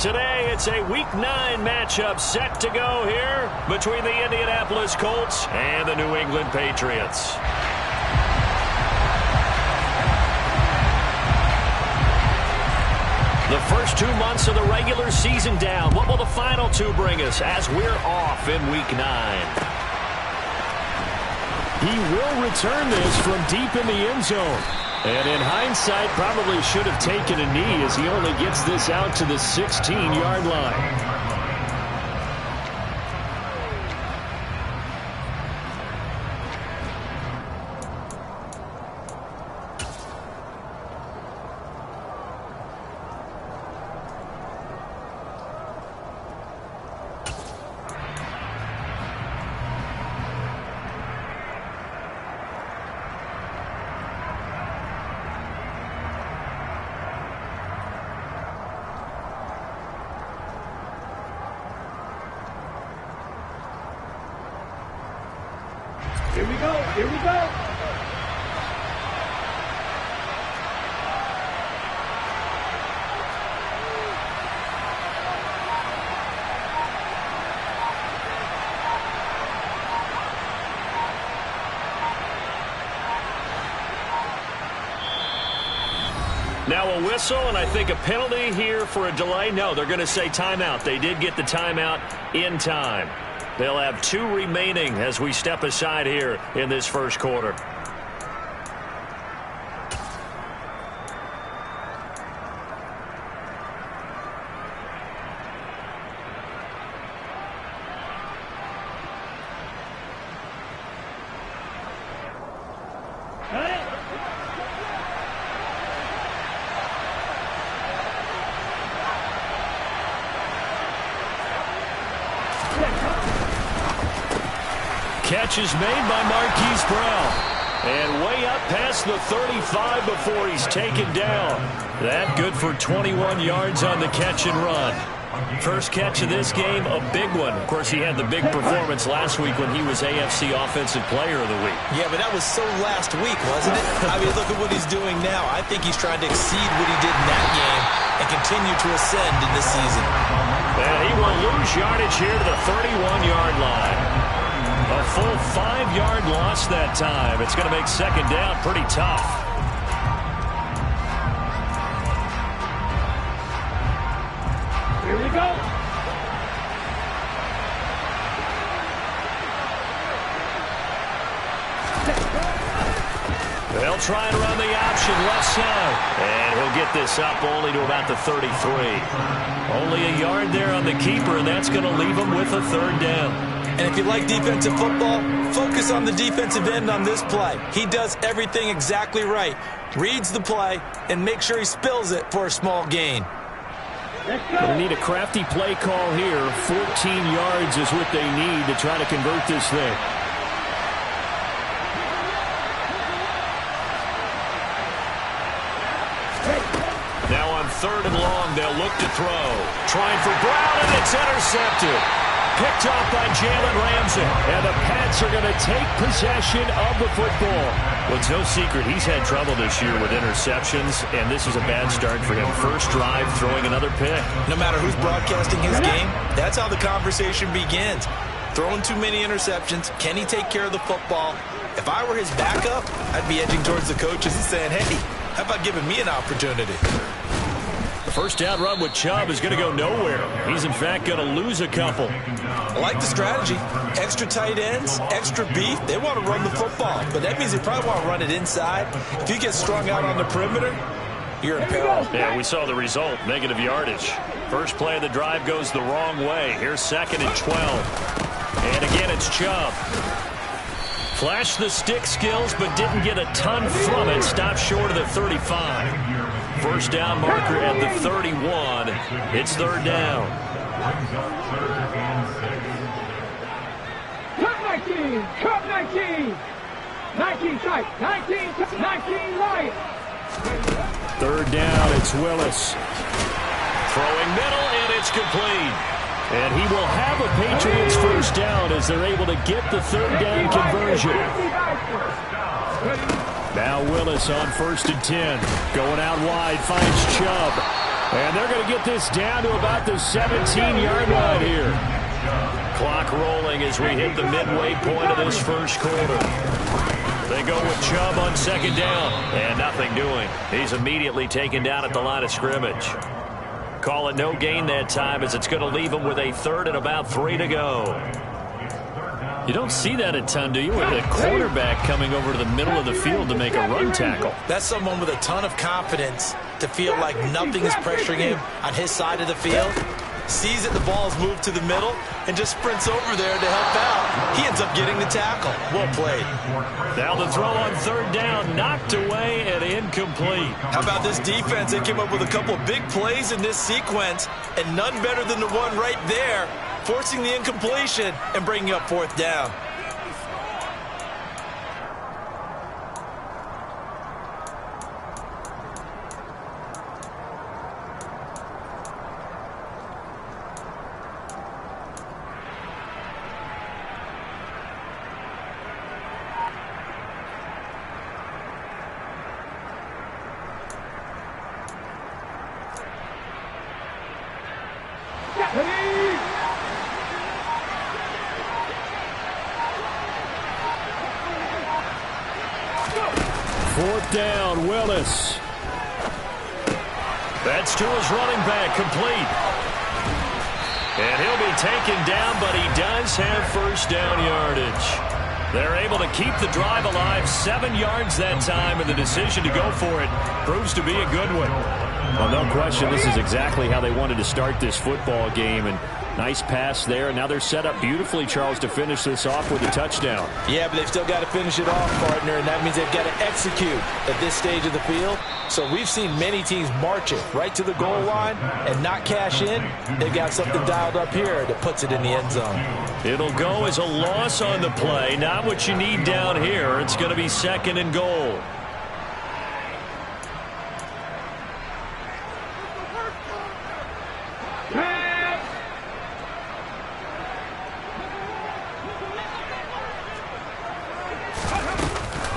Today, it's a Week 9 matchup set to go here between the Indianapolis Colts and the New England Patriots. The first 2 months of the regular season down. What will the final 2 bring us as we're off in Week 9? He will return this from deep in the end zone. And in hindsight, probably should have taken a knee as he only gets this out to the 16-yard line. Here we go. Here we go. Now a whistle, and I think a penalty here for a delay. No, they're going to say timeout. They did get the timeout in time. They'll have 2 remaining as we step aside here in this first quarter. Catch is made by Marquise Brown. And way up past the 35 before he's taken down. That good for 21 yards on the catch and run. First catch of this game, a big one. Of course, he had the big performance last week when he was AFC Offensive Player of the Week. Yeah, but that was so last week, wasn't it? I mean, look at what he's doing now. I think he's trying to exceed what he did in that game and continue to ascend in this season. And he will lose yardage here to the 31-yard line. A full 5-yard loss that time. It's going to make second down pretty tough. Here we go. They'll try and run the option left side. And he'll get this up only to about the 33. Only a yard there on the keeper, and that's going to leave him with a third down. And if you like defensive football, focus on the defensive end on this play. He does everything exactly right. Reads the play and makes sure he spills it for a small gain. They need a crafty play call here. 14 yards is what they need to try to convert this thing. Now on 3rd and long, they'll look to throw. Trying for Brown, and it's intercepted. Picked off by Jalen Ramsey. And the Pats are going to take possession of the football. Well, it's no secret he's had trouble this year with interceptions, and this is a bad start for him. First drive, throwing another pick. No matter who's broadcasting his game, that's how the conversation begins. Throwing too many interceptions. Can he take care of the football? If I were his backup, I'd be edging towards the coaches and saying, hey, how about giving me an opportunity? The first down run with Chubb is going to go nowhere. He's, in fact, going to lose a couple. I like the strategy. Extra tight ends, extra beef. They want to run the football, but that means they probably want to run it inside. If you get strung out on the perimeter, you're in peril. Yeah, we saw the result, negative yardage. First play of the drive goes the wrong way. Here's 2nd and 12. And again, it's Chubb. Flashed the stick skills, but didn't get a ton from it. Stopped short of the 35. First down marker at the 31. It's 3rd down. Cut 19. Cut 19. 19 tight. 19 light. 3rd down, it's Willis. Throwing middle, and it's complete. And he will have a Patriots first down as they're able to get the 3rd down conversion. Now Willis on 1st and 10. Going out wide, finds Chubb. And they're going to get this down to about the 17-yard line here. Clock rolling as we hit the midway point of this first quarter. They go with Chubb on second down, and nothing doing. He's immediately taken down at the line of scrimmage. Call it no gain that time, as it's going to leave him with a third and about 3 to go. You don't see that a ton, do you, with a quarterback coming over to the middle of the field to make a run tackle? That's someone with a ton of confidence to feel like nothing is pressuring him on his side of the field. Sees that the ball's moved to the middle and just sprints over there to help out. He ends up getting the tackle. Well played. Now the throw on third down, knocked away and incomplete. How about this defense? They came up with a couple of big plays in this sequence, and none better than the one right there, forcing the incompletion and bringing up fourth down. Fourth down, Willis. That's to his running back, complete. And he'll be taken down, but he does have first down yardage. They're able to keep the drive alive, 7 yards that time, and the decision to go for it proves to be a good one. Well, no question, this is exactly how they wanted to start this football game, and nice pass there. Now they're set up beautifully, Charles, to finish this off with a touchdown. Yeah, but they've still got to finish it off, partner, and that means they've got to execute at this stage of the field. So we've seen many teams march it right to the goal line and not cash in. They've got something dialed up here that puts it in the end zone. It'll go as a loss on the play. Not what you need down here. It's going to be second and goal.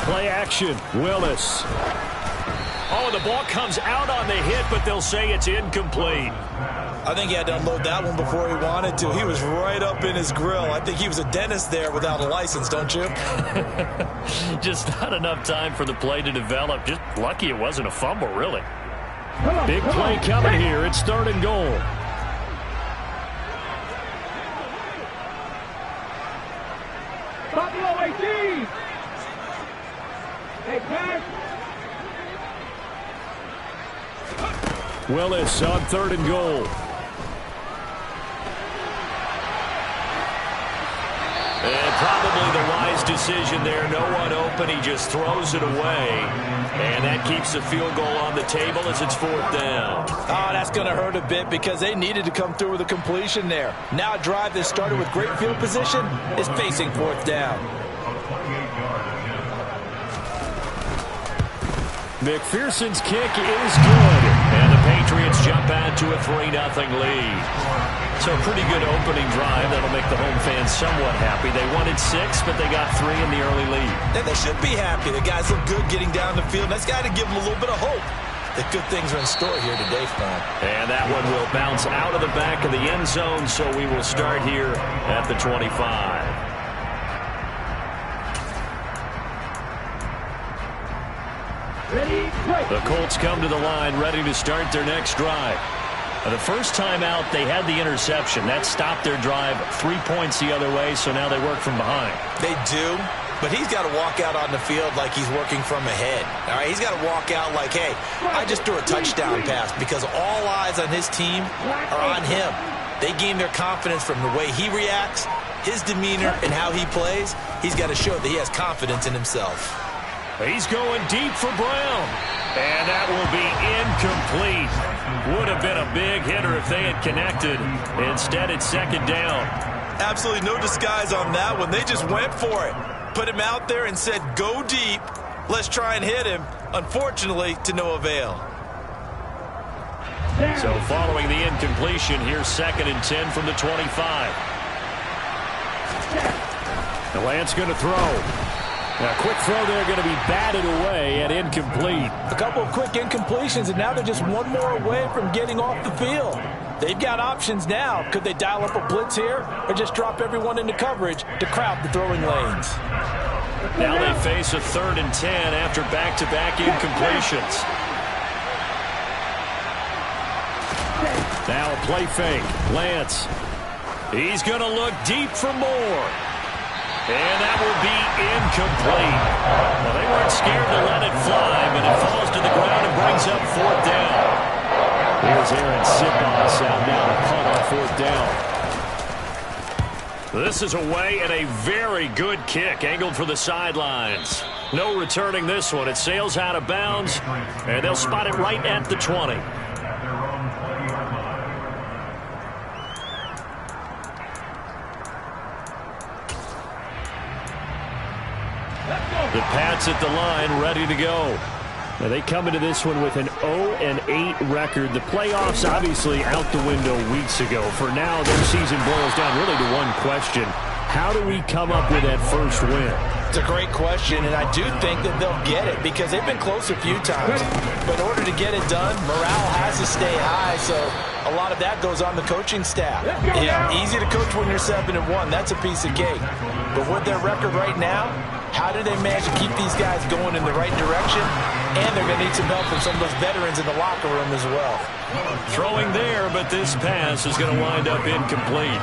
Play action, Willis. Oh, the ball comes out on the hit, but they'll say it's incomplete. I think he had to unload that one before he wanted to. He was right up in his grill. I think he was a dentist there without a license, don't you? Just not enough time for the play to develop. Just lucky it wasn't a fumble, really. Big play coming here. It's third and goal. Buffalo 18. Hey, pass. Willis on third and goal. And probably the wise decision there. No one open. He just throws it away. And that keeps the field goal on the table as it's fourth down. Oh, that's going to hurt a bit because they needed to come through with a completion there. Now a drive that started with great field position is facing fourth down. McPherson's kick is good. And the Patriots jump out to a 3-0 lead. So a pretty good opening drive. That'll make the home fans somewhat happy. They wanted 6, but they got 3 in the early lead. And they should be happy. The guys look good getting down the field. That's got to give them a little bit of hope that good things are in store here today for them. And that one will bounce out of the back of the end zone, so we will start here at the 25. The Colts come to the line ready to start their next drive. The first time out, they had the interception. That stopped their drive 3 points the other way, so now they work from behind. They do, but he's got to walk out on the field like he's working from ahead. All right, he's got to walk out like, hey, I just threw a touchdown pass because all eyes on his team are on him. They gain their confidence from the way he reacts, his demeanor, and how he plays. He's got to show that he has confidence in himself. He's going deep for Brown. And that will be incomplete. Would have been a big hitter if they had connected. Instead, it's second down. Absolutely no disguise on that one. They just went for it. Put him out there and said, go deep. Let's try and hit him. Unfortunately, to no avail. So following the incompletion, here's second and 10 from the 25. The Lance going to throw. A quick throw there going to be batted away and incomplete. A couple of quick incompletions, and now they're just one more away from getting off the field. They've got options now. Could they dial up a blitz here or just drop everyone into coverage to crowd the throwing lanes? Now they face a 3rd and 10 after back-to-back incompletions. Now a play fake. Lance. He's going to look deep for more. And that will be incomplete. Well, they weren't scared to let it fly, but it falls to the ground and brings up 4th down. Here's Aaron Sipos out now to punt on 4th down. This is away and a very good kick angled for the sidelines. No returning this one. It sails out of bounds, and they'll spot it right at the 20. The Pats at the line, ready to go. Now they come into this one with an 0-8 record. The playoffs obviously out the window weeks ago. For now, their season boils down really to one question. How do we come up with that first win? It's a great question, and I do think that they'll get it because they've been close a few times. But in order to get it done, morale has to stay high, so a lot of that goes on the coaching staff. Yeah, easy to coach when you're 7-1. That's a piece of cake. But with their record right now, how do they manage to keep these guys going in the right direction? And they're going to need some help from some of those veterans in the locker room as well. Throwing there, but this pass is going to wind up incomplete.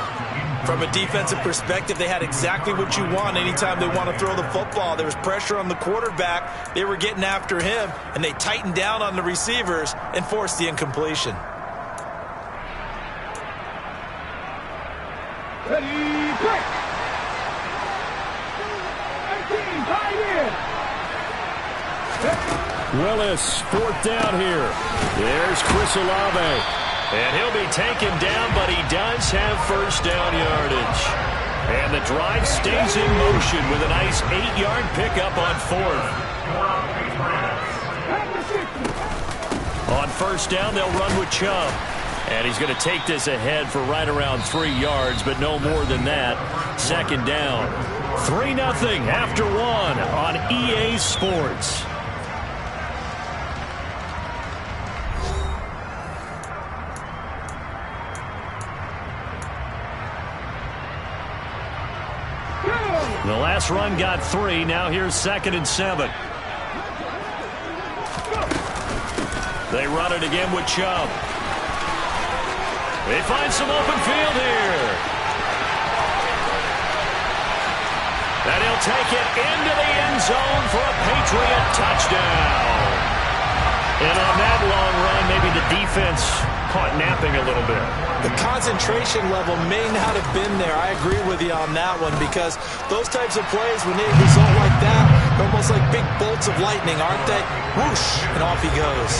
From a defensive perspective, they had exactly what you want anytime they want to throw the football. There was pressure on the quarterback. They were getting after him, and they tightened down on the receivers and forced the incompletion. Ready, break! 19, tied in! Willis, 4th down here. There's Chris Olave. And he'll be taken down, but he does have 1st down yardage. And the drive stays in motion with a nice 8-yard pickup on 4th. On 1st down, they'll run with Chubb. And he's going to take this ahead for right around 3 yards, but no more than that. 2nd down. 3-0 after 1 on EA Sports. The last run got 3. Now here's 2nd and 7. They run it again with Chubb. They find some open field here. And he'll take it into the end zone for a Patriot touchdown. And on that long run, maybe the defense caught napping a little bit. The concentration level may not have been there. I agree with you on that one because those types of plays, when they result like that, they're almost like big bolts of lightning, aren't they? Whoosh, and off he goes.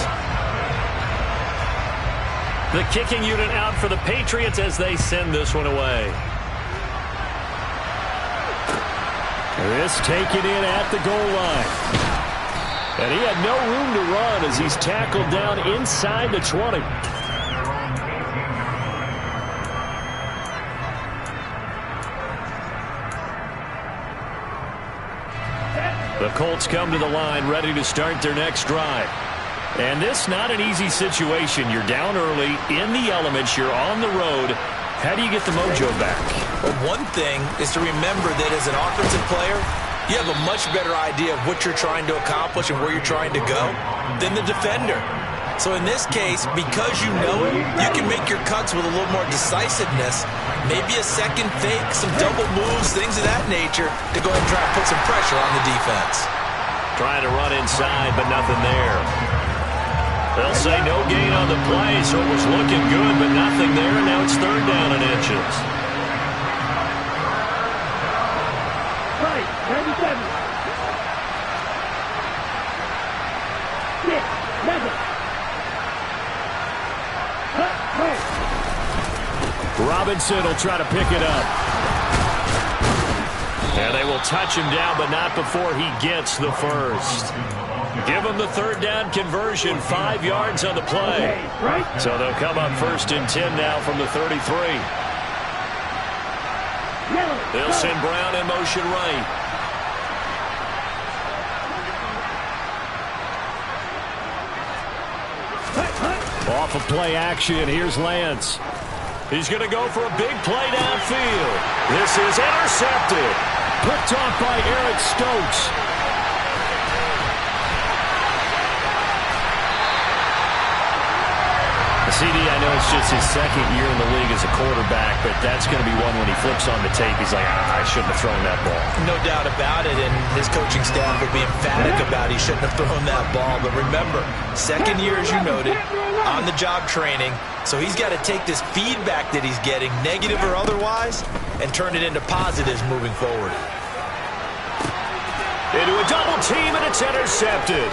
The kicking unit out for the Patriots as they send this one away. This taken in at the goal line. And he had no room to run as he's tackled down inside the 20. The Colts come to the line ready to start their next drive. And this not an easy situation. You're down early, in the elements, you're on the road. How do you get the mojo back? Well, one thing is to remember that as an offensive player, you have a much better idea of what you're trying to accomplish and where you're trying to go than the defender. So in this case, because you know it, you can make your cuts with a little more decisiveness. Maybe a second fake, some double moves, things of that nature to go ahead and try and put some pressure on the defense. Trying to run inside, but nothing there. They'll say no gain on the play, so it was looking good, but nothing there, and now it's 3rd down and inches. Right, 97. 6, 7. Robinson will try to pick it up. And they will touch him down, but not before he gets the first. Give them the 3rd down conversion, 5 yards on the play. So they'll come up 1st and 10 now from the 33. They'll send Brown in motion right. of play action. Here's Lance. He's going to go for a big play downfield. This is intercepted. Picked off by Eric Stokes. CD, I know it's just his second year in the league as a quarterback, but that's going to be one when he flips on the tape. He's like, I shouldn't have thrown that ball. No doubt about it, and his coaching staff will be emphatic about he shouldn't have thrown that ball. But remember, second year, as you noted, on-the-job training, so he's got to take this feedback that he's getting, negative or otherwise, and turn it into positives moving forward. Into a double team, and it's intercepted.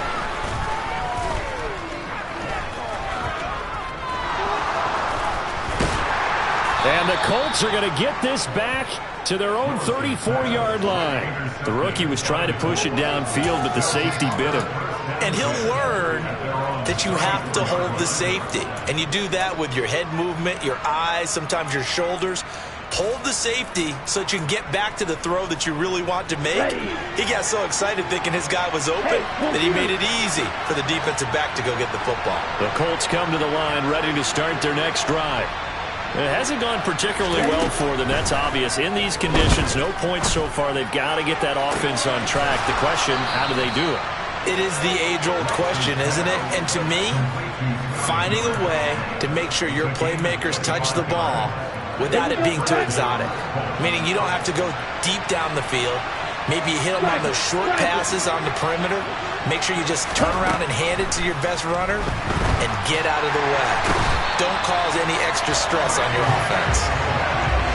And the Colts are going to get this back to their own 34-yard line. The rookie was trying to push it downfield, but the safety bit him. And he'll learn that you have to hold the safety. And you do that with your head movement, your eyes, sometimes your shoulders. Hold the safety so that you can get back to the throw that you really want to make. He got so excited thinking his guy was open that he made it easy for the defensive back to go get the football. The Colts come to the line ready to start their next drive. It hasn't gone particularly well for them, that's obvious. In these conditions, no points so far. They've got to get that offense on track. The question, how do they do it? It is the age-old question, isn't it? And to me, finding a way to make sure your playmakers touch the ball without it being too exotic. Meaning you don't have to go deep down the field. Maybe you hit them on those short passes on the perimeter. Make sure you just turn around and hand it to your best runner and get out of the way. Don't cause any extra stress on your offense.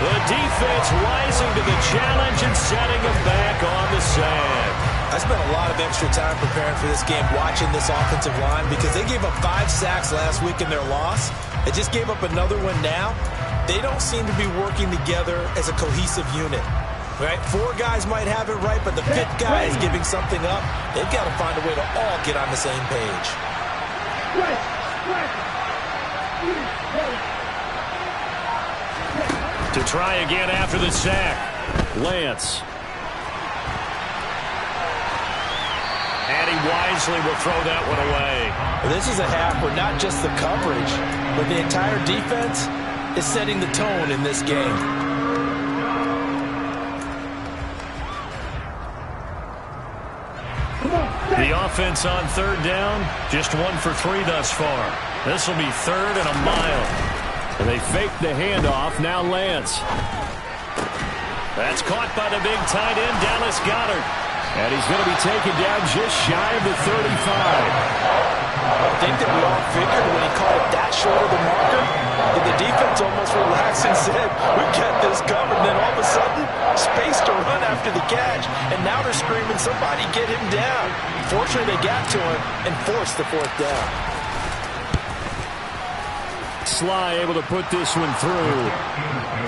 The defense rising to the challenge and setting them back on the sand. I spent a lot of extra time preparing for this game, watching this offensive line, because they gave up 5 sacks last week in their loss. They just gave up another one now. They don't seem to be working together as a cohesive unit. Right? 4 guys might have it right, but the 5th guy is giving something up. They've got to find a way to all get on the same page. To try again after the sack. Lance. And he wisely will throw that one away. Well, this is a half where not just the coverage, but the entire defense is setting the tone in this game. The offense on 3rd down, just 1 for 3 thus far. This will be 3rd and a mile. And they fake the handoff. Now Lance. That's caught by the big tight end, Dallas Goedert. And he's going to be taken down just shy of the 35. I think that we all figured when he called it that short of the marker that the defense almost relaxed and said, we got this covered. And then all of a sudden, space to run after the catch. And now they're screaming, somebody get him down. Fortunately, they got to him and forced the 4th down. Sly able to put this one through.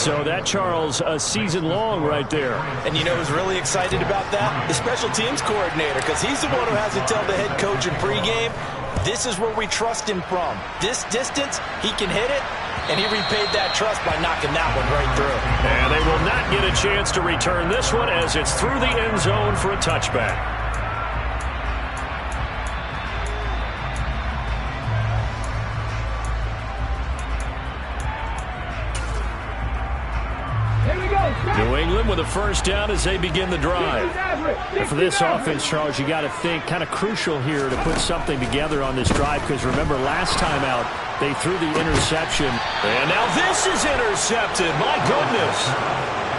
So that, Charles, a season long right there. And you know who's really excited about that? The special teams coordinator, because he's the one who has to tell the head coach in pregame, this is where we trust him from. This distance, he can hit it, and he repaid that trust by knocking that one right through. And they will not get a chance to return this one as it's through the end zone for a touchback. New England with a 1st down as they begin the drive. And for this offense, Charles, you got to think kind of crucial here to put something together on this drive, because remember last time out they threw the interception. And now this is intercepted. My goodness.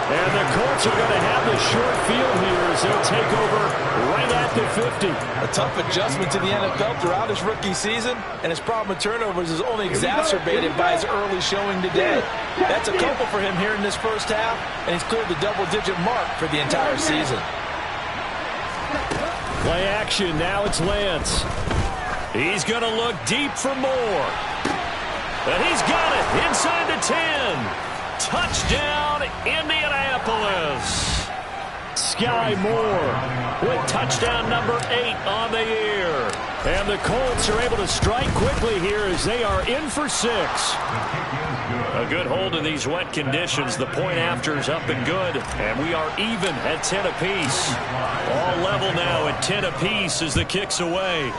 And the Colts are going to have the short field here as they'll take over right at the 50. A tough adjustment to the NFL throughout his rookie season, and his problem with turnovers is only exacerbated by his early showing today. That's a couple for him here in this 1st half, and he's cleared the double-digit mark for the entire season. Play action. Now it's Lance. He's going to look deep for more. And he's got it inside the 10. Touchdown, Indianapolis. Sky Moore with touchdown number 8 on the year. And the Colts are able to strike quickly here as they are in for 6. A good hold in these wet conditions. The point after is up and good. And we are even at 10 apiece. All level now at 10 apiece as the kick's away.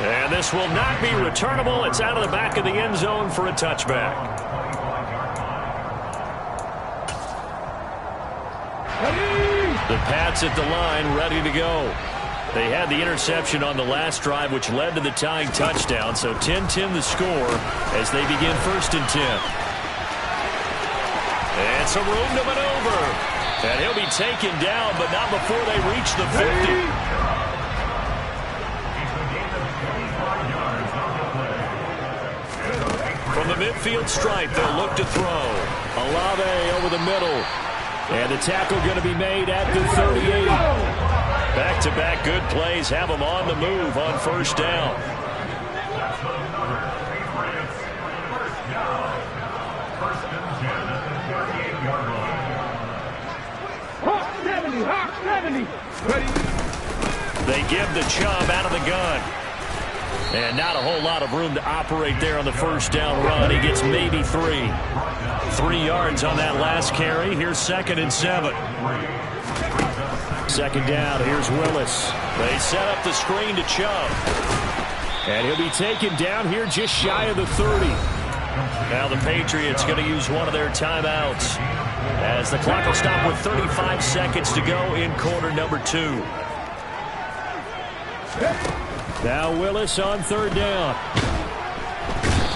And this will not be returnable. It's out of the back of the end zone for a touchback. The Pats at the line, ready to go. They had the interception on the last drive, which led to the tying touchdown. So 10-10 the score as they begin 1st and 10. And some room to maneuver. And he'll be taken down, but not before they reach the 50. From the midfield stripe, they'll look to throw. Olave over the middle. And the tackle going to be made at the 38. Back-to-back good plays have them on the move on 1st down. Hawk 70, Hawk 70. Ready. They give the Chubb out of the gun. And not a whole lot of room to operate there on the 1st down run. He gets maybe 3. 3 yards on that last carry. Here's 2nd and 7. 2nd down. Here's Willis. They set up the screen to Chubb. And he'll be taken down here just shy of the 30. Now the Patriots going to use one of their timeouts as the clock will stop with 35 seconds to go in quarter number 2. Now Willis on 3rd down.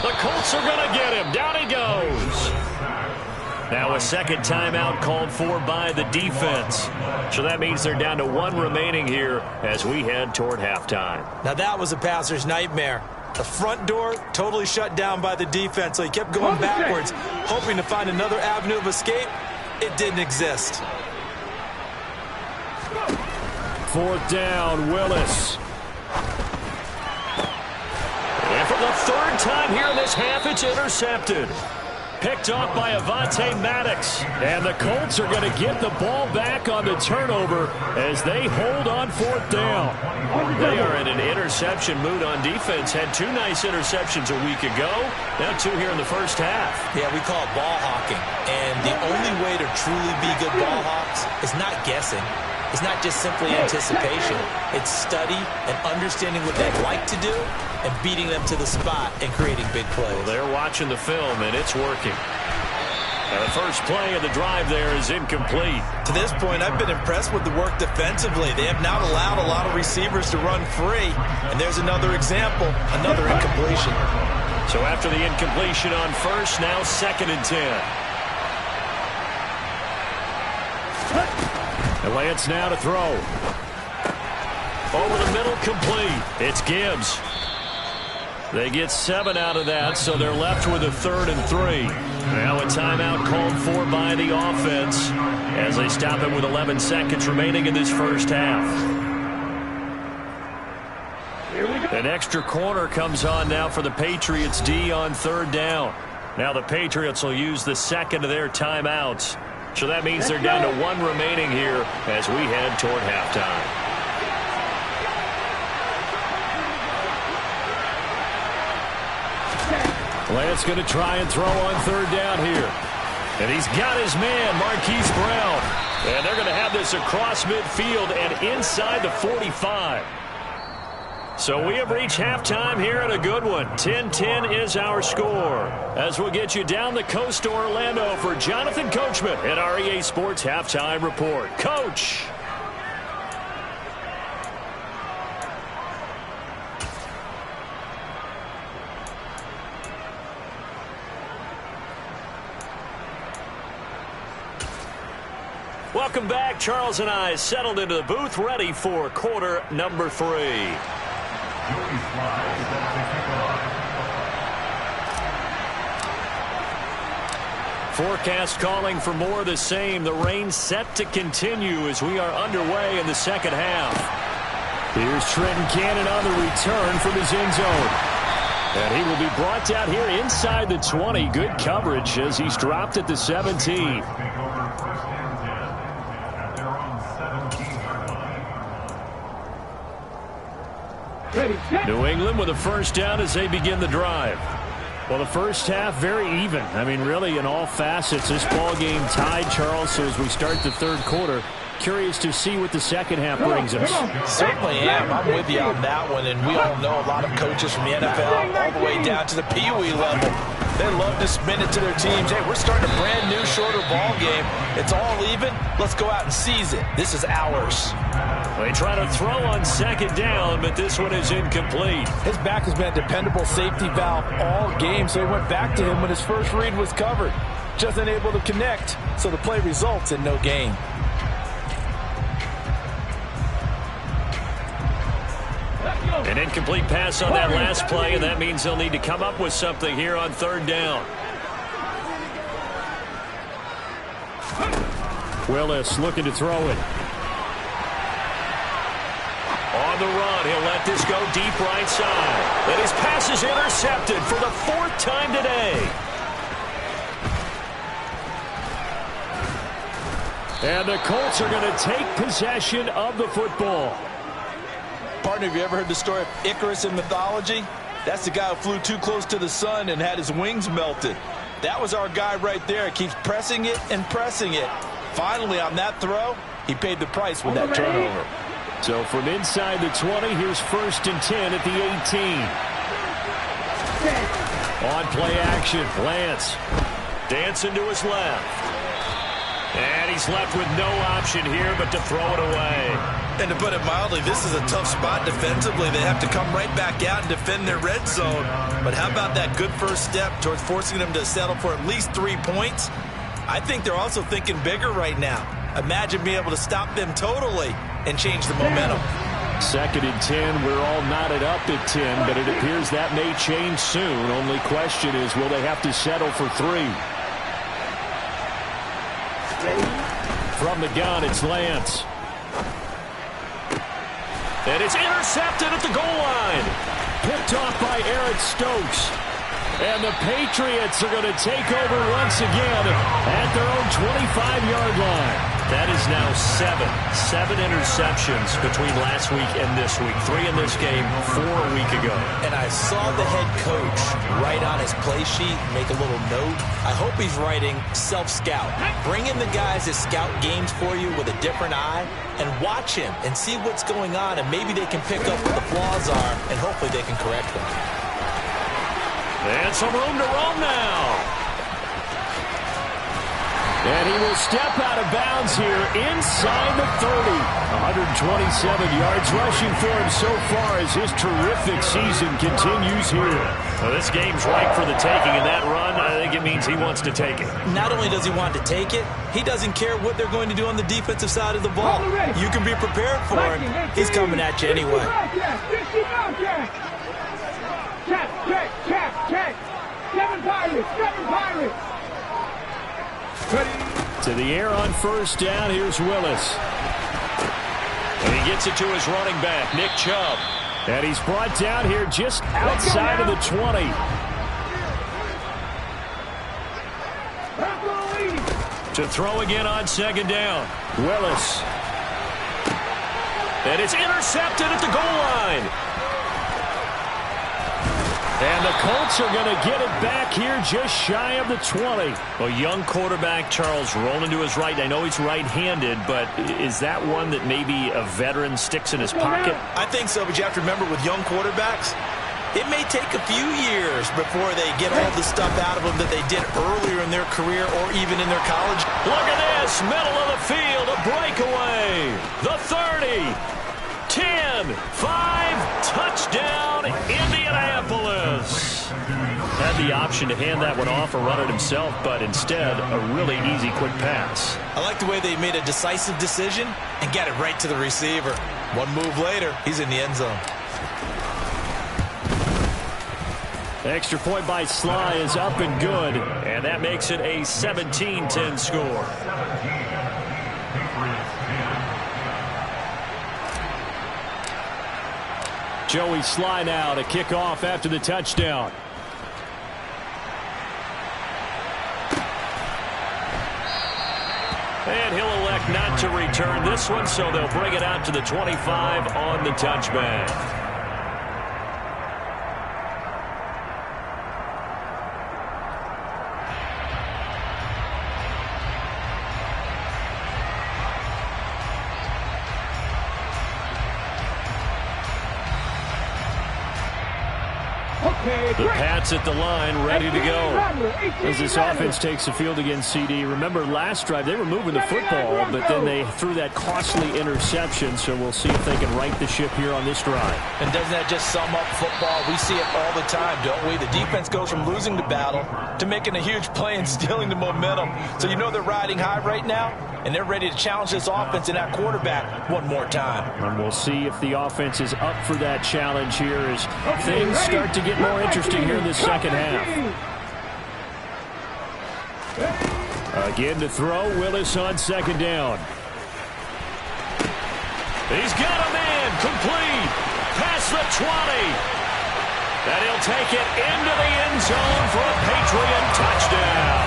The Colts are going to get him. Down he goes. Now a 2nd timeout called for by the defense. So that means they're down to 1 remaining here as we head toward halftime. Now that was a passer's nightmare. The front door totally shut down by the defense, so he kept going backwards, hoping to find another avenue of escape. It didn't exist. 4th down, Willis. And for the 3rd time here in this half, it's intercepted. Picked off by Avonte Maddox. And the Colts are going to get the ball back on the turnover as they hold on 4th down. They are in an interception mood on defense. Had 2 nice interceptions a week ago. Now 2 here in the 1st half. Yeah, we call it ball hawking. And the only way to truly be good ball hawks is not guessing. It's not just simply anticipation. It's study and understanding what they'd like to do and beating them to the spot and creating big plays. Well, they're watching the film, and it's working. And the first play of the drive there is incomplete. To this point, I've been impressed with the work defensively. They have not allowed a lot of receivers to run free. And there's another example, another incompletion. So after the incompletion on 1st, now 2nd and 10. And Lance now to throw. Over the middle, complete. It's Gibbs. They get 7 out of that, so they're left with a 3rd and 3. Now a timeout called for by the offense as they stop it with 11 seconds remaining in this 1st half. An extra corner comes on now for the Patriots D on 3rd down. Now the Patriots will use the 2nd of their timeouts. So that means they're down to 1 remaining here as we head toward halftime. Lance going to try and throw on 3rd down here. And he's got his man, Marquise Brown. And they're going to have this across midfield and inside the 45. So we have reached halftime here in a good one. 10-10 is our score. As we'll get you down the coast to Orlando for Jonathan Coachman at our EA Sports Halftime Report. Coach. Welcome back. Charles and I settled into the booth, ready for quarter number 3. Forecast calling for more of the same. The rain set to continue as we are underway in the 2nd half. Here's Trenton Cannon on the return from his end zone. And he will be brought down here inside the 20. Good coverage as he's dropped at the 17. New England with a 1st down as they begin the drive. Well, the 1st half, very even. I mean, really, in all facets, this ball game tied, Charles. So as we start the 3rd quarter, Curious to see what the second half brings us. Certainly am. I'm with you on that one, and we all know a lot of coaches from the NFL all the way down to the Pee Wee level. They love to spin it to their teams. Hey, we're starting a brand new, shorter ball game. It's all even. Let's go out and seize it. This is ours. They try to throw on second down, but this one is incomplete. His back has been a dependable safety valve all game, so he went back to him when his first read was covered. Just unable to connect, so the play results in no gain. An incomplete pass on that last play, and that means they'll need to come up with something here on third down. Willis looking to throw it. On the run, he'll let this go deep right side. And his pass is intercepted for the 4th time today. And the Colts are going to take possession of the football. Partner, have you ever heard the story of Icarus in mythology? That's the guy who flew too close to the sun and had his wings melted. That was our guy right there. Keeps pressing it and pressing it. Finally, on that throw, he paid the price with that turnover. So from inside the 20, here's 1st and 10 at the 18. On play action, Lance. Dancing to his left. And he's left with no option here but to throw it away. And to put it mildly, this is a tough spot defensively. They have to come right back out and defend their red zone. But how about that good first step towards forcing them to settle for at least 3 points? I think they're also thinking bigger right now. Imagine being able to stop them totally and change the momentum. 2nd and 10, we're all knotted up at 10, but it appears that may change soon. Only question is, will they have to settle for 3? From the gun, it's Lance. And it's intercepted at the goal line. Picked off by Eric Stokes. And the Patriots are going to take over once again at their own 25-yard line. That is now 7 interceptions between last week and this week. 3 in this game, 4 a week ago. And I saw the head coach write on his play sheet, make a little note. I hope he's writing self-scout. Bring in the guys that scout games for you with a different eye and watch him and see what's going on, and maybe they can pick up what the flaws are, and hopefully they can correct them. And some room to roam now. And he will step out of bounds here inside the 30. 127 yards rushing for him so far as his terrific season continues here. Well, this game's ripe for the taking, and that run, I think it means he wants to take it. Not only does he want to take it, he doesn't care what they're going to do on the defensive side of the ball. You can be prepared for him. He's coming at you anyway. Check. 7 Pirates. To the air on 1st down, here's Willis. And he gets it to his running back, Nick Chubb. And he's brought down here just outside of the 20. To throw again on 2nd down. Willis. And it's intercepted at the goal line. And the Colts are going to get it back here just shy of the 20. Well, young quarterback Charles rolling to his right. I know he's right-handed, but is that one that maybe a veteran sticks in his pocket? I think so, but you have to remember with young quarterbacks, it may take a few years before they get all the stuff out of them that they did earlier in their career or even in their college. Look at this, middle of the field, a breakaway. The 30, 10, 5, touchdown, Indianapolis. Had the option to hand that one off or run it himself, but instead, a really easy, quick pass. I like the way they made a decisive decision and got it right to the receiver. One move later, he's in the end zone. Extra point by Sly is up and good. And that makes it a 17-10 score. Joey Sly now to kick off after the touchdown. And he'll elect not to return this one, so they'll bring it out to the 25 on the touchback. The Pats at the line, ready to go. As this offense takes the field against CD, remember last drive they were moving the football, but then they threw that costly interception, so we'll see if they can right the ship here on this drive. And doesn't that just sum up football? We see it all the time, don't we? The defense goes from losing the battle to making a huge play and stealing the momentum. So you know they're riding high right now, and they're ready to challenge this offense and that quarterback one more time. And we'll see if the offense is up for that challenge here as things start to get more interesting here in the second half. Again to throw, Willis on second down. He's got him in, complete, past the 20. And he'll take it into the end zone for a Patriot touchdown.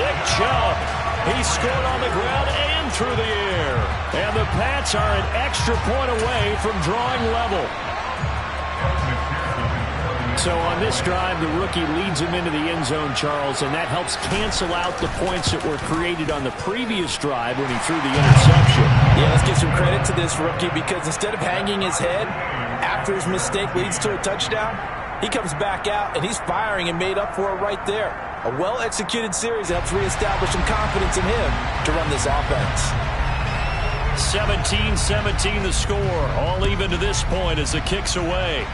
Nick Chubb, he scored on the ground and through the air. And the Pats are an extra point away from drawing level. So on this drive, the rookie leads him into the end zone, Charles, and that helps cancel out the points that were created on the previous drive when he threw the interception. Yeah, let's give some credit to this rookie because instead of hanging his head after his mistake leads to a touchdown, he comes back out and he's firing and made up for it right there. A well-executed series helps reestablish some confidence in him to run this offense. 17-17 the score. All even to this point as the kick's away.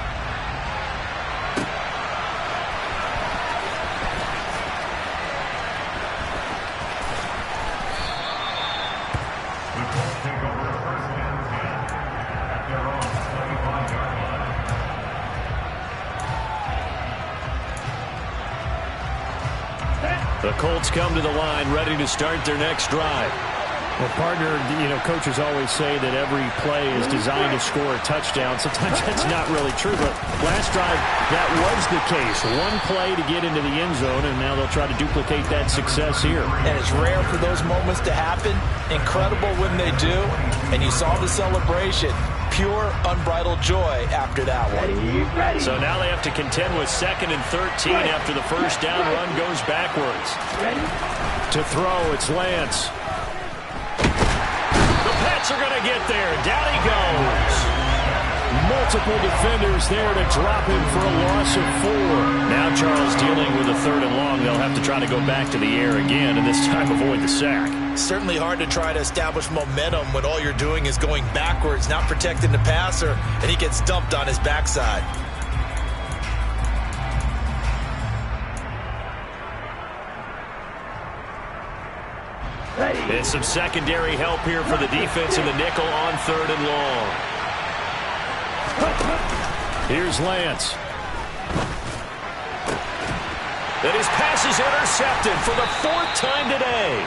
The Colts come to the line ready to start their next drive. Well, partner, coaches always say that every play is designed to score a touchdown. Sometimes that's not really true, but last drive, that was the case. One play to get into the end zone, and now they'll try to duplicate that success here. And it's rare for those moments to happen. Incredible when they do. And you saw the celebration. Pure, unbridled joy after that one. So now they have to contend with 2nd and 13 after the first down run goes backwards. To throw, it's Lance. Pats are going to get there. Down he goes. Multiple defenders there to drop him for a loss of 4. Now Charles dealing with a 3rd and long. They'll have to try to go back to the air again and this time avoid the sack. Certainly hard to try to establish momentum when all you're doing is going backwards, not protecting the passer, and he gets dumped on his backside. And some secondary help here for the defense in the nickel on 3rd and long. Here's Lance. And his pass is intercepted for the 4th time today.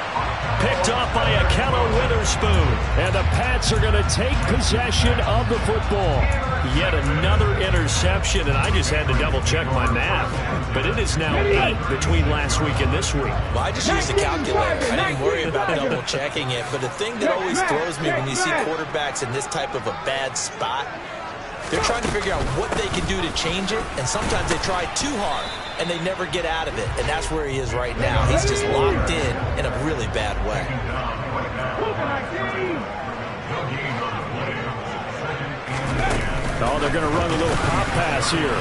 Picked off by Akello Witherspoon. And the Pats are going to take possession of the football. Yet another interception, and I just had to double-check my math. But it is now 8 between last week and this week. Well, I just used a calculator. I didn't worry about double-checking it. But the thing that always throws me when you see quarterbacks in this type of a bad spot, they're trying to figure out what they can do to change it, and sometimes they try too hard, and they never get out of it. And that's where he is right now. He's just locked in a really bad way. Oh, they're going to run a little pop pass here.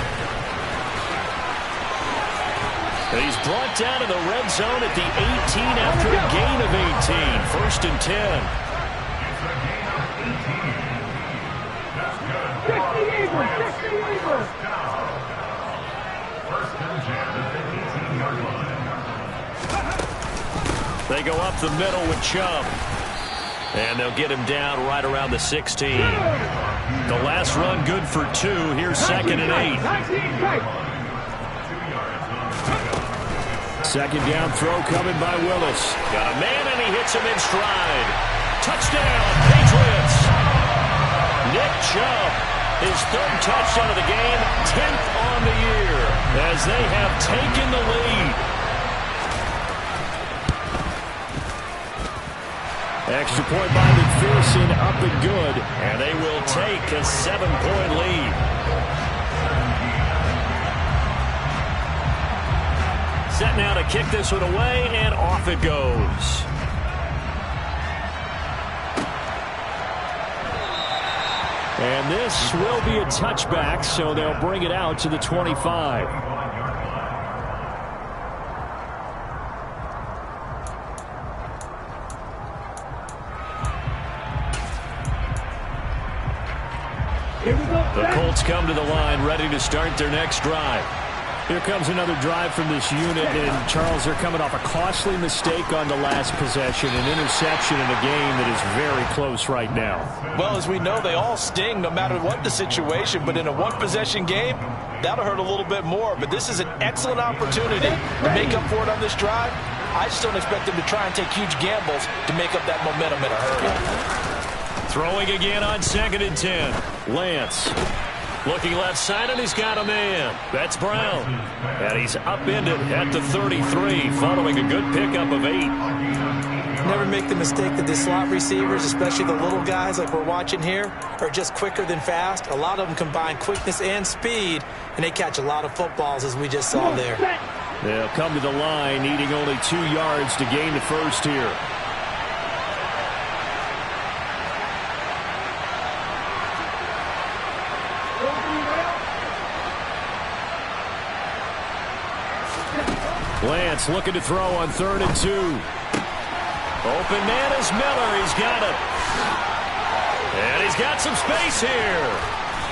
He's brought down to the red zone at the 18 after a gain of 18. 1st and 10. They go up the middle with Chubb. And they'll get him down right around the 16. The last run good for 2. Here's 2nd and 8. 2nd down throw coming by Willis. Got a man and he hits him in stride. Touchdown, Patriots. Nick Chubb, his 3rd touchdown of the game, 10th on the year, as they have taken the lead. Extra point by McPherson, up and good. And they will take a 7-point lead. Set now to kick this one away, and off it goes. And this will be a touchback, so they'll bring it out to the 25. The Colts come to the line, ready to start their next drive. Here comes another drive from this unit, and Charles, they're coming off a costly mistake on the last possession, an interception in a game that is very close right now. Well, as we know, they all sting no matter what the situation, but in a one-possession game, that'll hurt a little bit more. But this is an excellent opportunity to make up for it on this drive. I just don't expect them to try and take huge gambles to make up that momentum in a hurry. Throwing again on 2nd and 10. Lance. Looking left side, and he's got a man. That's Brown. And he's upended at the 33, following a good pickup of 8. Never make the mistake that the slot receivers, especially the little guys like we're watching here, are just quicker than fast. A lot of them combine quickness and speed, and they catch a lot of footballs, as we just saw there. They'll come to the line, needing only 2 yards to gain the first here. Lance looking to throw on 3rd and 2. Open man is Miller. He's got it. And he's got some space here.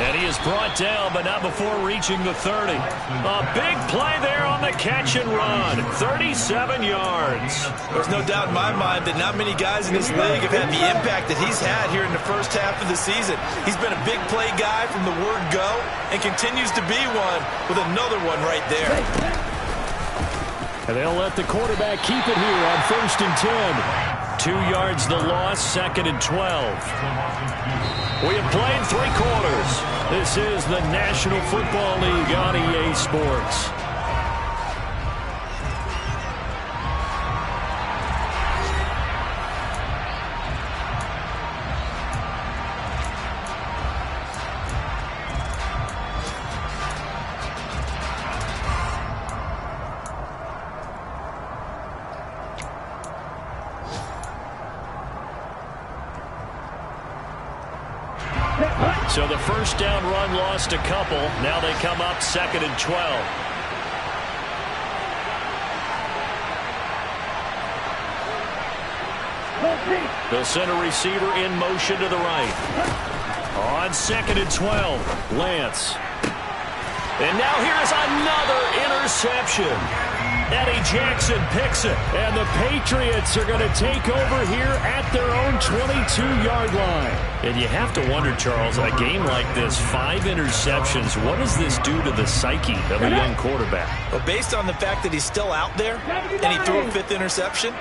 And he is brought down, but not before reaching the 30. A big play there on the catch and run. 37 yards. There's no doubt in my mind that not many guys in this league have had the impact that he's had here in the first half of the season. He's been a big play guy from the word go and continues to be one with another one right there. And they'll let the quarterback keep it here on 1st and 10. 2 yards the loss, 2nd and 12. We have played 3 quarters. This is the National Football League on EA Sports. So the first down run lost a couple. Now they come up 2nd and 12. They'll send a receiver in motion to the right. On 2nd and 12, Lance. And now here's another interception. Eddie Jackson picks it. And the Patriots are going to take over here at their own 22-yard line. And you have to wonder, Charles, a game like this, 5 interceptions, what does this do to the psyche of a young quarterback? Well, based on the fact that he's still out there and he threw a 5th interception,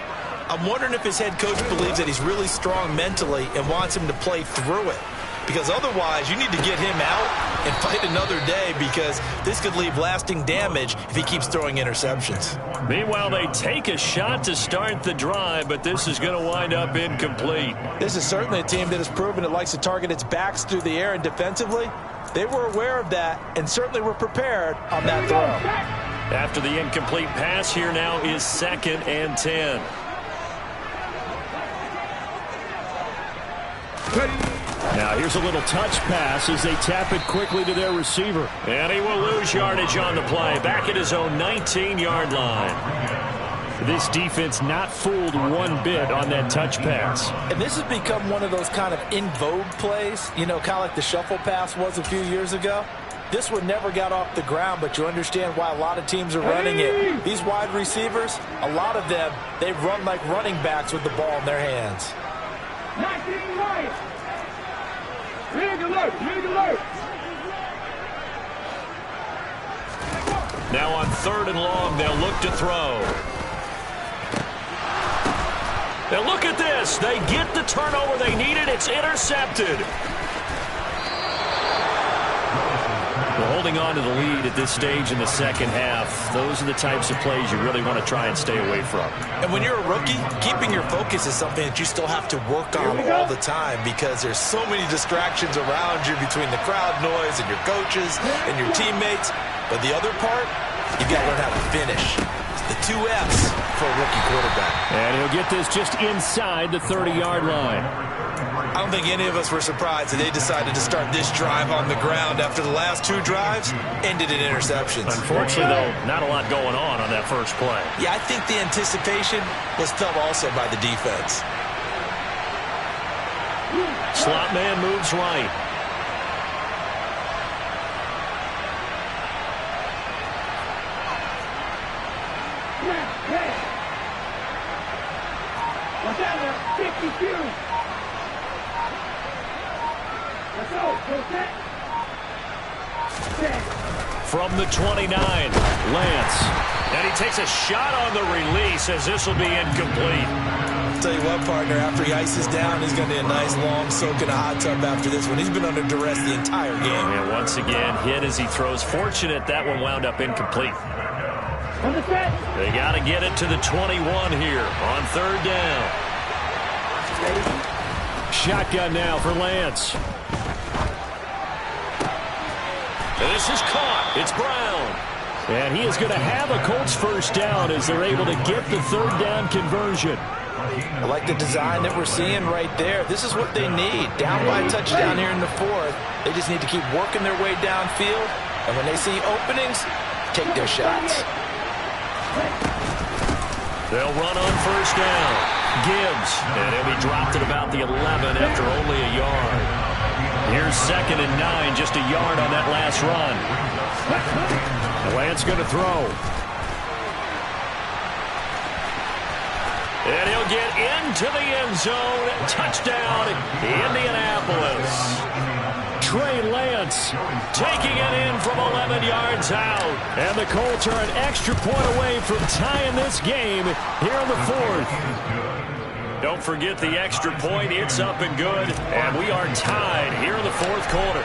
I'm wondering if his head coach believes that he's really strong mentally and wants him to play through it. Because otherwise, you need to get him out and fight another day, because this could leave lasting damage if he keeps throwing interceptions. Meanwhile, they take a shot to start the drive, but this is going to wind up incomplete. This is certainly a team that has proven it likes to target its backs through the air, and defensively, they were aware of that and certainly were prepared on that throw. After the incomplete pass, here now is 2nd and 10. Now here's a little touch pass as they tap it quickly to their receiver. And he will lose yardage on the play. Back at his own 19-yard line. This defense not fooled one bit on that touch pass. And this has become one of those kind of in vogue plays, you know, kind of like the shuffle pass was a few years ago. This one never got off the ground, but you understand why a lot of teams are running it. These wide receivers, a lot of them, they run like running backs with the ball in their hands. 19 right. Big alert, big alert. Now on 3rd and long, they'll look to throw. Now look at this. They get the turnover they needed. It's intercepted. Well, holding on to the lead at this stage in the second half, those are the types of plays you really want to try and stay away from. And when you're a rookie, keeping your focus is something that you still have to work on all the time, because there's so many distractions around you between the crowd noise and your coaches and your teammates. But the other part, you've got to learn how to finish. The 2 F's for a rookie quarterback. And he'll get this just inside the 30-yard line. I don't think any of us were surprised that they decided to start this drive on the ground after the last 2 drives ended in interceptions. Unfortunately, though, not a lot going on that first play. Yeah, I think the anticipation was felt also by the defense. Slot man moves right. What's that now? 52. Let's go. From the 29, Lance. And he takes a shot on the release as this will be incomplete. I'll tell you what, partner, after he ices down, he's going to need a nice long soak in a hot tub after this one. He's been under duress the entire game. And once again, hit as he throws. Fortunate that one wound up incomplete. They got to get it to the 21 here on 3rd down. Shotgun now for Lance. And this is caught. It's Brown. And he is going to have a Colts first down as they're able to get the 3rd down conversion. I like the design that we're seeing right there. This is what they need. Down by a touchdown here in the 4th. They just need to keep working their way downfield. And when they see openings, take their shots. They'll run on 1st down. Gibbs. And he'll be dropped at about the 11 after only a yard. Here's 2nd and 9, just a yard on that last run. Lance going to throw. And he'll get into the end zone. Touchdown, Indianapolis. Trey Lance taking it in from 11 yards out. And the Colts are an extra point away from tying this game here in the 4th. Don't forget the extra point. It's up and good. And we are tied here in the 4th quarter.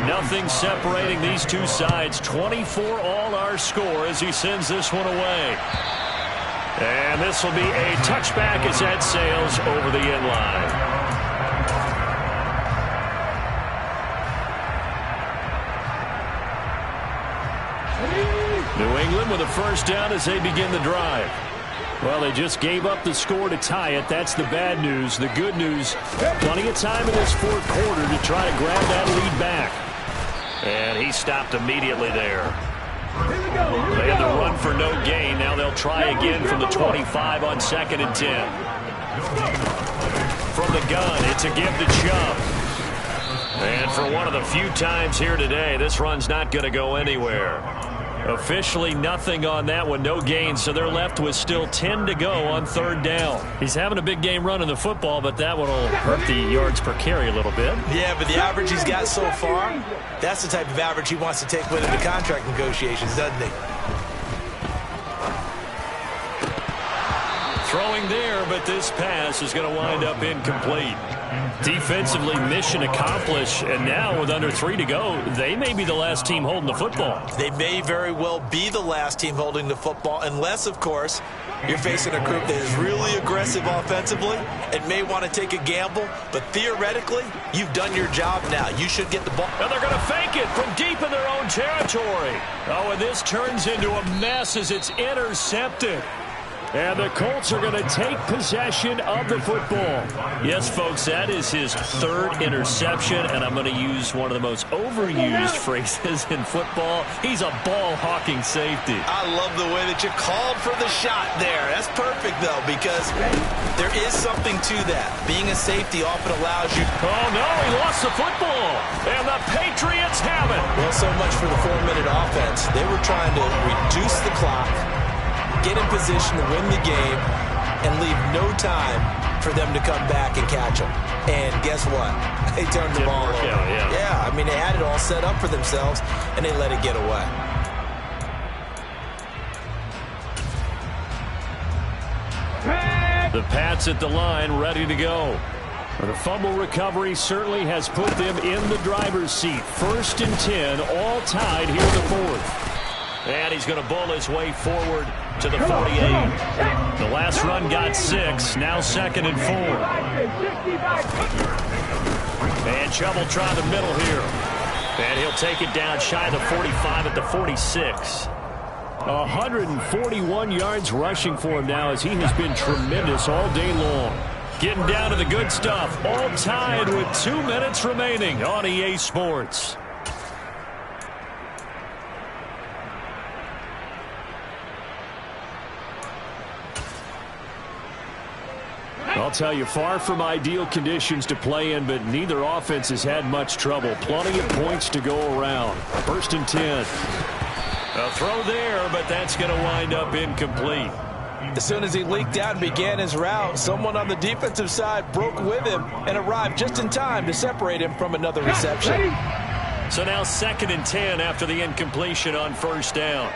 Nothing separating these two sides. 24 all our score as he sends this one away. And this will be a touchback as that sails over the end line. New England with a first down as they begin the drive. Well, they just gave up the score to tie it. That's the bad news. The good news, plenty of time in this 4th quarter to try to grab that lead back. And he stopped immediately there. They had the run for no gain. Now they'll try again from the 25 on 2nd and 10. From the gun, it's a give to Chubb. And for one of the few times here today, this run's not going to go anywhere. Officially nothing on that one, no gain, so they're left with still 10 to go on 3rd down. He's having a big game running the football, but that one will hurt the yards per carry a little bit. Yeah, but the average he's got so far, that's the type of average he wants to take with him to contract negotiations, doesn't he? Throwing there, but this pass is going to wind up incomplete. Defensively, mission accomplished, and now with under 3 to go, they may be the last team holding the football. They may very well be the last team holding the football, unless, of course, you're facing a group that is really aggressive offensively and may want to take a gamble, but theoretically, you've done your job now. You should get the ball. And they're going to fake it from deep in their own territory. Oh, and this turns into a mess as it's intercepted. And the Colts are going to take possession of the football. Yes, folks, that is his 3rd interception, and I'm going to use one of the most overused phrases in football. He's a ball-hawking safety. I love the way that you called for the shot there. That's perfect, though, because there is something to that. Being a safety often allows you... Oh, no, he lost the football, and the Patriots have it. Well, so much for the 4-minute offense. They were trying to reduce the clock, get in position to win the game, and leave no time for them to come back and catch them. And guess what? They turned the ball over. Yeah, I mean, they had it all set up for themselves, and they let it get away. The Pats at the line, ready to go. The fumble recovery certainly has put them in the driver's seat. 1st and 10, all tied here in the 4th. And he's going to bull his way forward to the 48. The last run got 6. Now 2nd and 4. And Chubb will try the middle here. And he'll take it down shy of the 45 at the 46. 141 yards rushing for him now as he has been tremendous all day long. Getting down to the good stuff. All tied with 2 minutes remaining on EA Sports. I'll tell you, far from ideal conditions to play in, but neither offense has had much trouble. Plenty of points to go around. 1st and 10. A throw there, but that's going to wind up incomplete. As soon as he leaked out and began his route, someone on the defensive side broke with him and arrived just in time to separate him from another reception. So now 2nd and 10 after the incompletion on 1st down.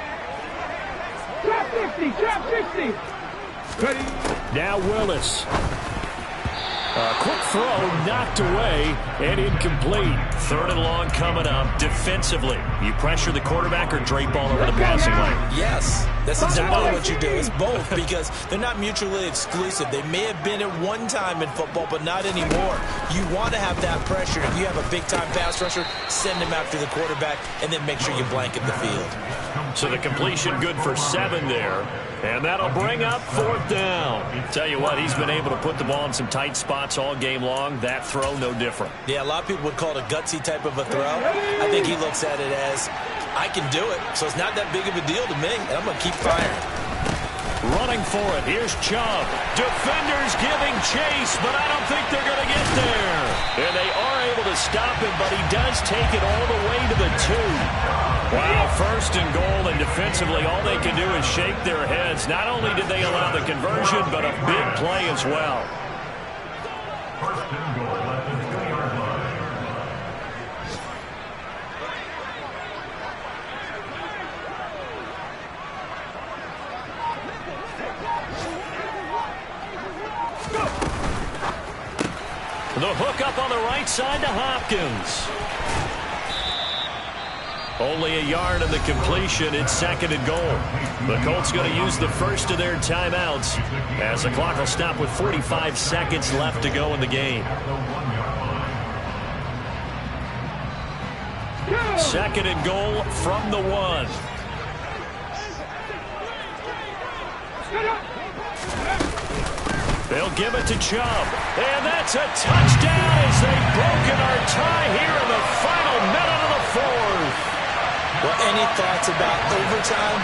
Drop 50, drop 50. Ready. Now Willis. A quick throw knocked away and incomplete. 3rd and long coming up. Defensively, you pressure the quarterback or drape all over the passing lane? Yes, that's exactly what you do. It's both because they're not mutually exclusive. They may have been at one time in football, but not anymore. You want to have that pressure. If you have a big-time pass rusher, send him after the quarterback, and then make sure you blanket the field. So the completion good for 7 there. And that'll bring up 4th down. Tell you what, he's been able to put the ball in some tight spots all game long. That throw, no different. Yeah, a lot of people would call it a gutsy type of a throw. I think he looks at it as, I can do it, so it's not that big of a deal to me, and I'm going to keep firing. Running for it. Here's Chubb. Defenders giving chase, but I don't think they're going to get there. And they are able to stop him, but he does take it all the way to the 2. Wow, 1st and goal, and defensively all they can do is shake their heads. Not only did they allow the conversion, but a big play as well. The hook up on the right side to Hopkins. Only a yard on the completion. It's 2nd and goal. The Colts going to use the first of their timeouts as the clock will stop with 45 seconds left to go in the game. 2nd and goal from the 1. They'll give it to Chubb. And that's a touchdown as they've broken our tie here in the final minute of the 4th. Well, any thoughts about overtime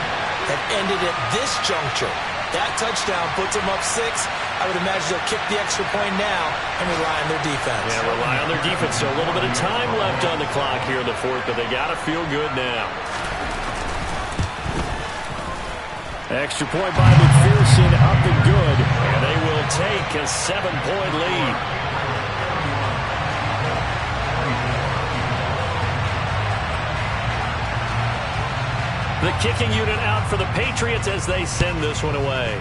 have ended at this juncture. That touchdown puts them up 6. I would imagine they'll kick the extra point now and rely on their defense. Yeah, rely on their defense. So a little bit of time left on the clock here in the 4th, but they got to feel good now. Extra point by McPherson, up and good. And they will take a 7-point lead. The kicking unit out for the Patriots as they send this one away.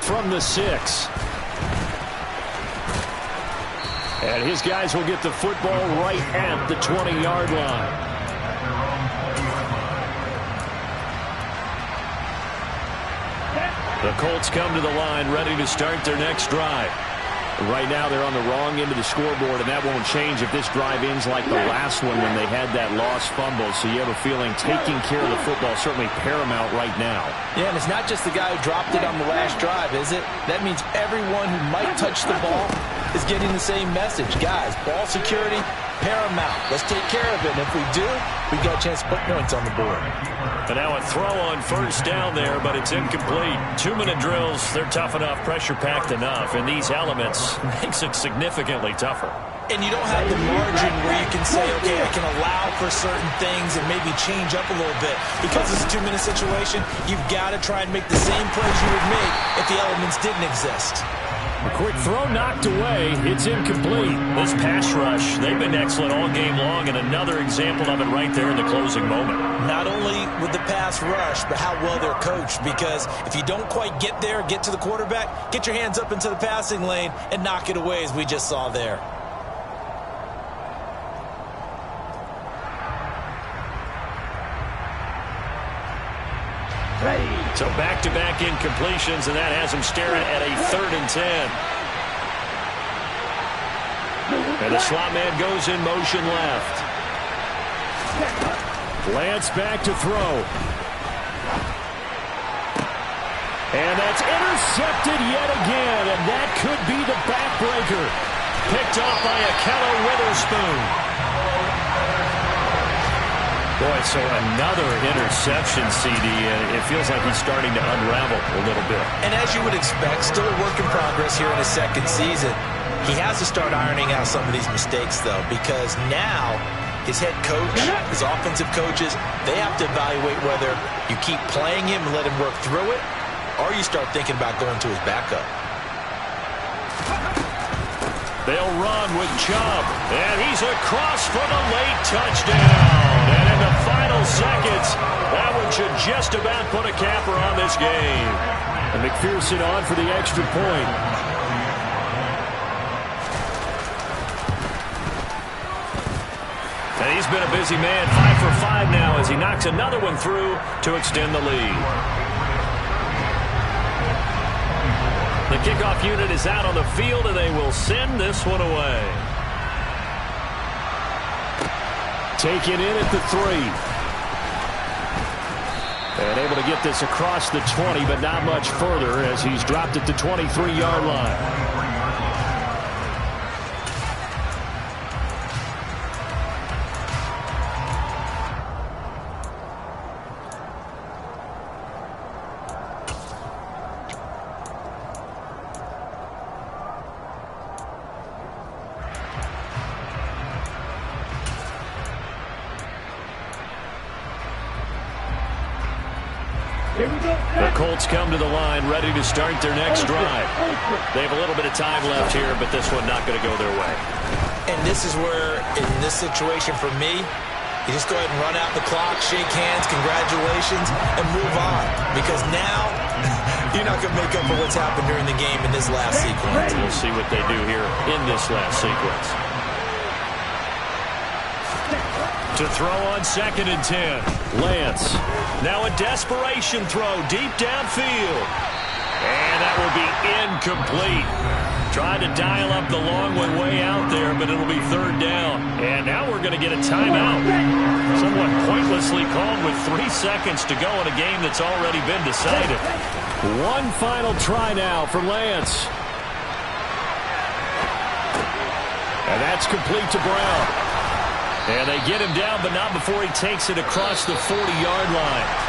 From the 6. And his guys will get the football right at the 20-yard line. The Colts come to the line ready to start their next drive. Right now they're on the wrong end of the scoreboard, and that won't change if this drive ends like the last one when they had that lost fumble. So you have a feeling taking care of the football is certainly paramount right now. Yeah, and it's not just the guy who dropped it on the last drive, is it? That means everyone who might touch the ball is getting the same message. Guys, ball security, paramount. Let's take care of it. And if we do, we got a chance to put points on the board. And now a throw on 1st down there, but it's incomplete. 2-minute drills, they're tough enough, pressure-packed enough, and these elements makes it significantly tougher. And you don't have the margin where you can say, okay, I can allow for certain things and maybe change up a little bit. Because it's a 2-minute situation, you've got to try and make the same plays you would make if the elements didn't exist. A quick throw knocked away. It's incomplete. This pass rush, they've been excellent all game long, and another example of it right there in the closing moment. Not only with the pass rush, but how well they're coached. Because if you don't quite get there, get to the quarterback, get your hands up into the passing lane and knock it away as we just saw there. Ready. So back-to-back incompletions, and that has them staring at a 3rd and 10. And the slot man goes in motion left. Lance back to throw. And that's intercepted yet again, and that could be the backbreaker. Picked off by Akello Witherspoon. Boy, so another interception, CD, and it feels like he's starting to unravel a little bit. And as you would expect, still a work in progress here in his second season. He has to start ironing out some of these mistakes, though, because now his head coach, his offensive coaches, they have to evaluate whether you keep playing him and let him work through it, or you start thinking about going to his backup. They'll run with Chubb, and he's across for the late touchdown. And in the final seconds, that one should just about put a capper on this game. And McPherson on for the extra point. And he's been a busy man, 5 for 5 now as he knocks another one through to extend the lead. The kickoff unit is out on the field, and they will send this one away. Taken in at the 3. And able to get this across the 20, but not much further as he's dropped at the 23-yard line. The Colts come to the line ready to start their next drive. They have a little bit of time left here, but this one not going to go their way. And this is where, in this situation for me, you just go ahead and run out the clock, shake hands, congratulations, and move on. Because now, you're not going to make up for what's happened during the game in this last sequence. We'll see what they do here in this last sequence. To throw on 2nd and 10. Lance. Now a desperation throw deep downfield. And that will be incomplete. Tried to dial up the long one way out there, but it'll be 3rd down. And now we're going to get a timeout. Somewhat pointlessly called with 3 seconds to go in a game that's already been decided. One final try now for Lance. And that's complete to Brown. And they get him down, but not before he takes it across the 40-yard line.